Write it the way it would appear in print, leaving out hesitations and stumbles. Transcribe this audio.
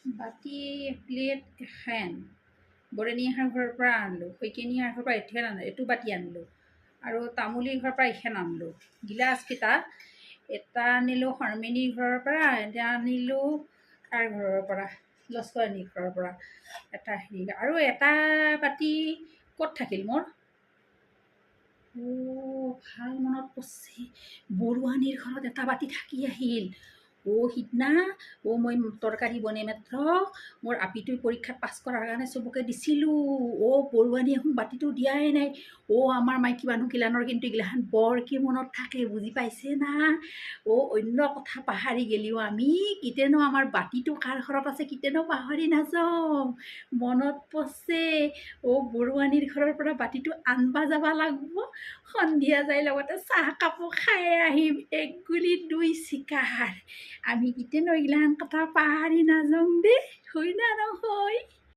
বাতি প্লেট এখন বৰেণীহাৰ ঘৰৰ পৰা আনিলোঁ, শইকীয়ানীহাৰ ঘৰৰ পৰা এখন আনিলোঁ, এইটো বাতি আনিলোঁ আৰু তামুলীৰ ঘৰৰ পৰা এইখন আনিলোঁ। গিলাচকেইটা এটা আনিলোঁ শৰ্মিনীৰ ঘৰৰ পৰা, এটা আনিলোঁ কাৰ ঘৰৰ পৰা, লস্কৰণীৰ ঘৰৰ পৰা এটা হেৰি, আৰু এটা বাতি ক'ত থাকিল মোৰ? ভাল মনত পৰিছে, বৰুৱানীৰ ঘৰত এটা বাতি থাকি আহিল। সিদিনা মই তৰকাৰী বনাই মাত্ৰ মোৰ আপিটোই পৰীক্ষাত পাছ কৰাৰ কাৰণে চবকে দিছিলোঁ। বৰুৱানী এখন বাতিটো দিয়াই নাই। আমাৰ মাইকী মানুহগিলানৰ কিন্তু এইগিলাখান বৰকে মনত থাকে, বুজি পাইছে না? অন্য কথা পাহৰি গেলিও আমি কিতেনো আমাৰ বাতিটো কাৰ ঘৰত আছে কিতেনো পাহৰি নাযাওঁ। মনত পৰছে, বৰুৱানীৰ ঘৰৰ পৰা বাতিটো আনবা যাবা লাগব। সন্ধিয়া যাই লগতে চাহ কাপো খাই আহিম, এক গুলি দুই চিকাৰ। আমি কিতেনো এইগিলাখান কথা পাহৰি নাযাওঁ দেই, হয় না নহয়?